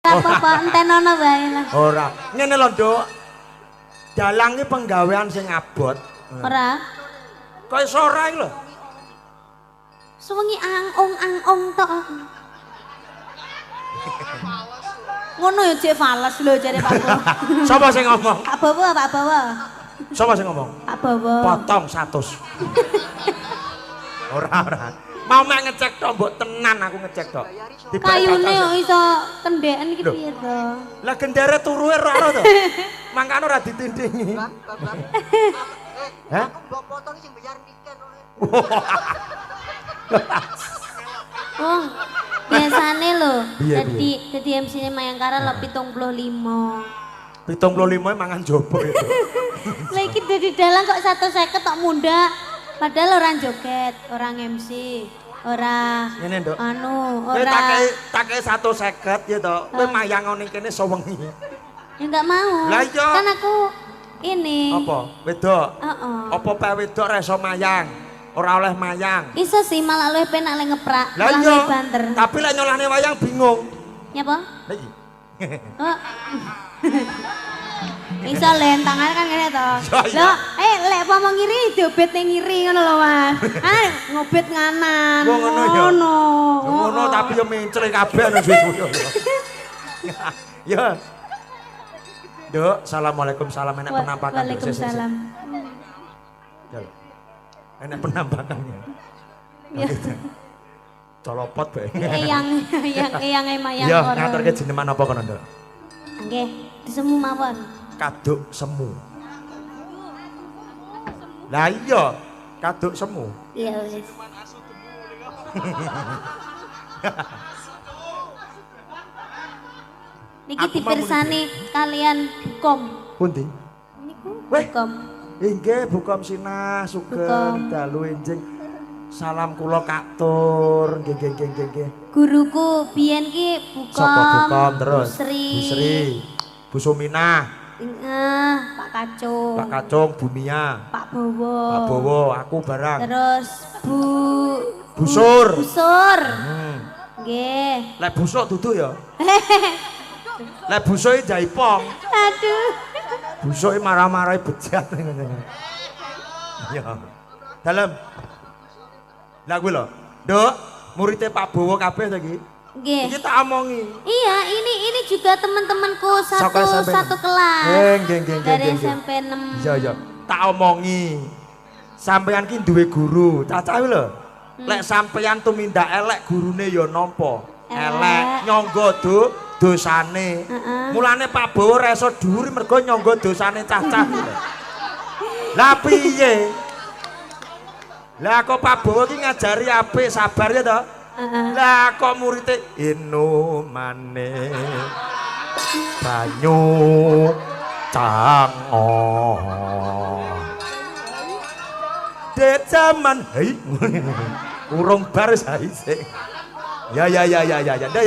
apa-apa entenono wae lah. Ora. Ngene lho, Nduk. Dalang iki penggawean sing abot. Ora. Kaya sora iki lho. Suwengi angong tok. Ngono ya jek fales lho jare Pak Bowo. Sapa sing ngomong? Pak Bowo, Pak Bowo. Sapa sing ngomong? Pak Bowo. Potong 100. Ora. Mau mek ngecek tok, mbok tenan aku ngecek tok. Kayune kok iso kendeken iki piye to? Lah gendere turuhe ora ono to. Mangkane ora ditindingi. Hah? Mbok potong sing bayar tiket. Wong biasane lho Piye, dadi MC-ne Mayangkara lho 75. 75 mangan jopo itu. Lah iki dadi dalang kok 150 tok mundhak. Padahal orang joget, orang MC, ora Ngene, Nduk. anu, Kowe ora take 150 ya to. Kowe mayang ning kene sewengi. ya enggak mau. Lah iya. Kan aku ini. Apa? Wedok. Heeh. Apa pe wedok ra iso mayang? Ora oleh mayang. Iso sih malah luwih penak lek ngeprak, Lah malah iya. luwih banter. Tapi lek nyolahne wayang bingung. Nyapa? Lah iki. Oh. Iso lentangan kan ngene to. Ya, iya. Lho, lek apa mau ngiri diobet ning ngiri ngono lho, Mas. Ngobet nganan. Oh, ngono ya. Ngono. Ngono tapi yo mencre kabeh ana suwe-suwe yo. Ya. Nduk, assalamualaikum salam enak penampakan. Nduk. Waalaikumsalam. Ya. Enak penampakannya. Ya. Colopot bae. Eyang mayang Ya, ora. ngaturke jeneman apa kono, Nduk? Nggih, disemu mawon. Kaduk semu. Lah iya, kaduk semu. Iya wis. Niki Aku mau dipirsani kalian Bukom. Pundi? Niku Weh. Bukom. Inggih Bukom Sinah sugeng Bukom. dalu enjing. Salam kula Katur. Nggih. Guruku biyen ki Bukom. Sapa Bukom terus? Busri. Busri. Bu Suminah, Pak Kacung. Pak Kacung, Bu Mia, Pak Bowo. Pak Bowo, aku barang. Terus Busur. Busur. Hmm. Nggih. Lek busuk dudu ya. Lek busuke jaipong. Aduh. Busuke marah-marahi bejat ngene. Ya. Dalem. Lah kuwi lho. Nduk, muridé Pak Bowo kabeh to iki. Nggih. Iki tak omongi. Iya, ini juga teman-temanku Saka SMP satu kelas. Nggih. Dari SMP 6. Iya. Tak omongi. Sampeyan ki duwe guru, cacah lho. Lek sampeyan tumindak elek gurune ya nampa. Elek nyangga dosane. Mulane Pak Bowo ra iso dhuwur mergo nyangga dosane cacah. Lah piye? Lah kok Pak Bowo ki ngajari apik sabar ya to? Lah kok muridé inu maneh banyu cango de zaman hei urung bar saise ya ndak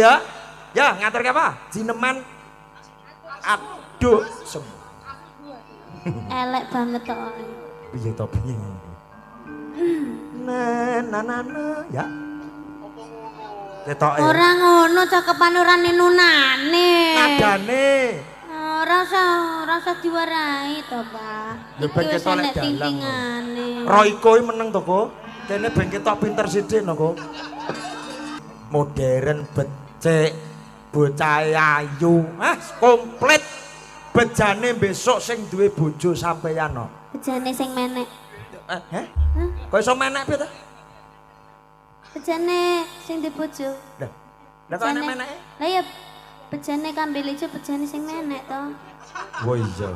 ya ngatur ke apa jineman aduh Elek banget tok. piye to piye na ya ketoke Ora ngono cakepan ora nenunane. nadane Rasa diwarai to, Pak. Ya ben Iki wis ketok lek enek dalang. tingtingane. Royko iki meneng to, Ko. Kene ben ketok pinter sithik no, Ko. Modern becik, bocah ayu. Komplit. Bejane besok sing duwe bojo sampeyan no. Bejane sing menek. Heh? Kok iso menek piye to? Bejane sing dibojo. Lah kok enak meneke? Lah ya bejane kambil ijo bejane sing menek to. Oh iya.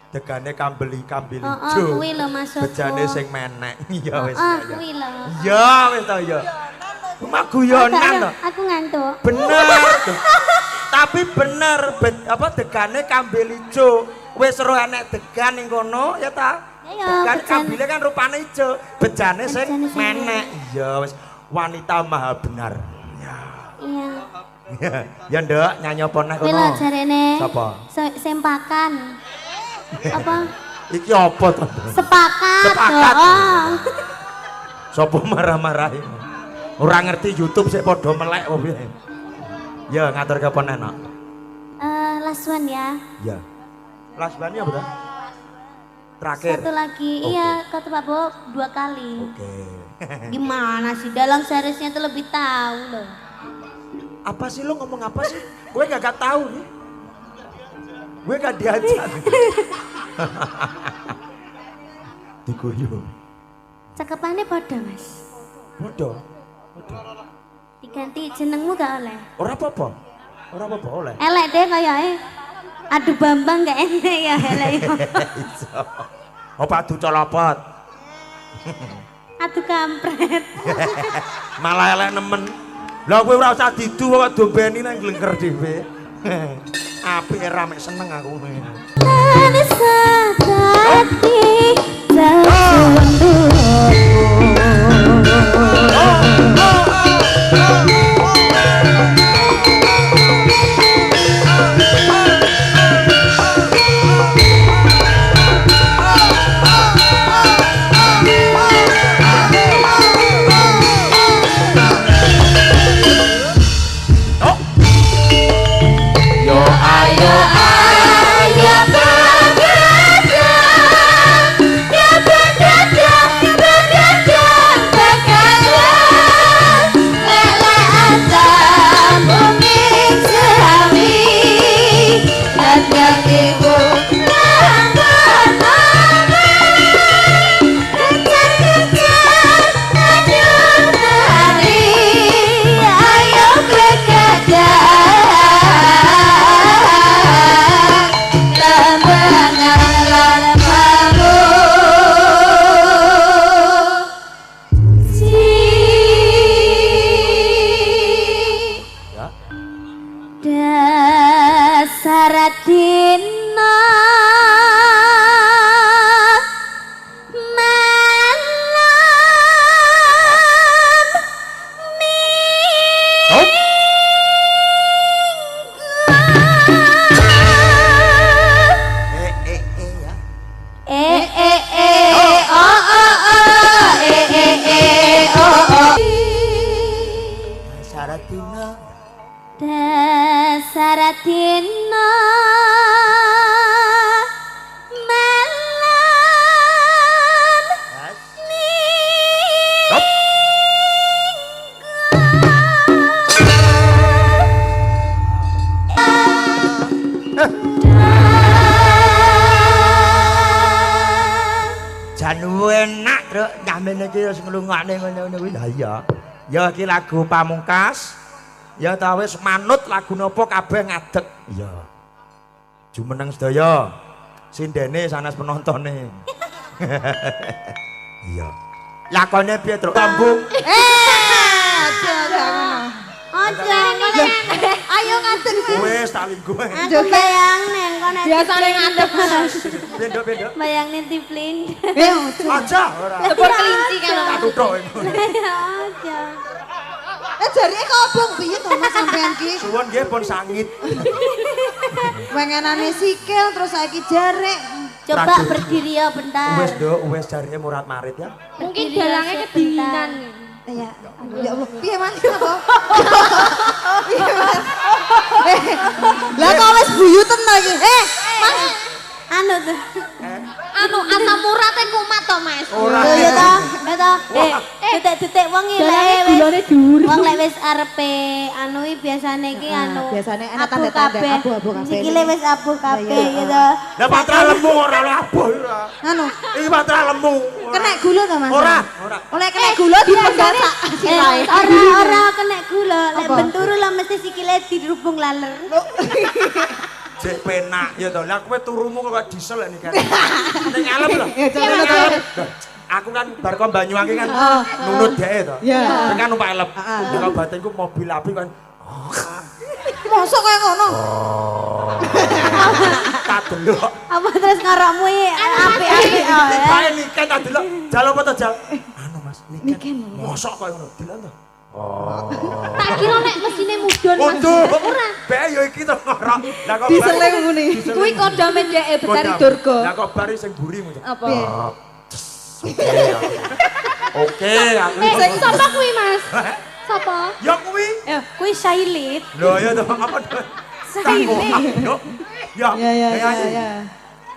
Degane kambil Heeh, ijo. kuwi lho maksudku. Bejane sing menek. Iya wis Ah, ya. kuwi lho. Ya wis to ya. Cuma guyonan to. Aku ngantuk. Bener tuh. Tapi bener apa degane kambil ijo. Wis ro enek degan ning kono ya ta? Ya, Degan bejan. kambile kan rupane ijo, bejane sing Bejane sing menek. Iya wis wanita maha benar. Iya. Ya Nduk, nyanyi apa nek Kuwi kono? lho jarene. Sapa? Sempakan. Apa? Iki apa to? Sepakat. Sepakat. Oh. Sopo marah-marahi? Ora ngerti YouTube sik padha melek apa piye? Ya ngatur kapan enak. Last one ya. Ya. Last one-nya apa tuh? Terakhir. Satu lagi. Oke. Iya, kata Pak Bo 2 kali. Oke. Gimana sih? Dalang seriesnya tuh lebih tahu loh. Apa sih lo ngomong apa sih? Gue gak tahu nih. Gue gak diajar. Diguyu. Cakepannya podo, Mas. Bodoh. Diganti jenengmu gak oleh. Ora apa-apa. Ora apa-apa oleh. Elek deh kayaknya. Aduh Bambang gak enak ya elek. Iso. Apa adu colopot? Aduh kampret. Malah elek nemen. Lah kowe ora usah didu kok dombeni nang glengker dhewe. Apik rame seneng aku. Manis hati tersunduh. Saradina Saratina Jan enak truk nyamene iki wis nglungokne ngono kuwi. Lah iya. Ya iki lagu pamungkas. Ya ta wis manut lagu napa kabeh ngadeg. Iya. Jumeneng sedaya. Sindene sanes penontone. Iya. Lakone piye, Truk? Tambung. Aja gak ngono. Aja ngene. Ayo ngadeg. Wis tak linggo. Aku bayangne engko nek Biasane ngadeg. Bendok-bendok. bayangne tiplin. Aja ora. Sepur kelinci kalau Tak tuthuk. Aja. Jarine kobong piye to Mas sampean ki? Suwon nggih pun sangit. Wengenane sikil terus saiki jarik. Coba Tragedi. berdiri ya bentar. Wis, Nduk, wis jarine murat marit ya. Mungkin Berdiri ya dalangnya sebentar. kedinginan. Ya, ya Allah. Piye Mas apa? Piye Mas? Lah kok wis buyuten ta iki? Mas. Anu tuh. Anu asam uratnya kumat to Mas. Ora. Ya toh, ya toh. Detek-detek wong iki lek wis wong lek wis arepe anu iki biasane iki anu. biasane ana abu tanda-tanda kabeh. abu-abu kabeh. Sikile wis abu kabeh Iya, ya toh. Lah patra lemu ora oleh abuh ora. Anu, Iki patra lemu. kena gula to Mas? Ora. Oleh kena gula dipenggasak sirahe. Ora kena gula, lek Apa? benturu lah mesti sikile dirubung laler. Jek penak ya to. Lah kowe turumu kok diesel ini kan. Ning ngalep lho. Ya Ning coba ngalep. Aku kan bar kon Banyuwangi kan nunut dhek to. Iya. Kan numpak elep. Ya kok batinku mobil api kan. Mosok kaya ngono. Tak delok. Apa terus ngarokmu iki apik-apik oh ya. Bae niken tak delok. Jal apa to jal? Anu Mas, niken. Mosok kok ngono. Delok to. Tak kira nek mesine mudhun Mas. Waduh. Ora. Bae yo iki to ngorok. Lah kok Diesele ngene. Kuwi kodame dhek Betari Durga. Lah kok bari sing buri mu. Apa? Oke, aku. Sapa kuwi Mas? Sapa? Ya kuwi. Kuwi Sailit. Lho ya toh apa toh? Sailit. Yo. Ya. Ya ya ya ayo. ya.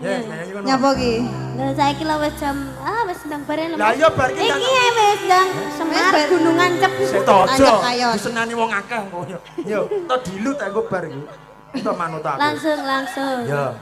Ya, nyanyi ngono. Nyapa ki? Lah saiki lho wis jam wis ndang bare lho. Lah iya bar ki Iki wis ndang Semar bar. Gunung Ancep. Setojo. Ayo, ayo. Disenani wong akeh kok. Yo, to dilut aku bar iki. Entuk manut aku. Langsung. Ya.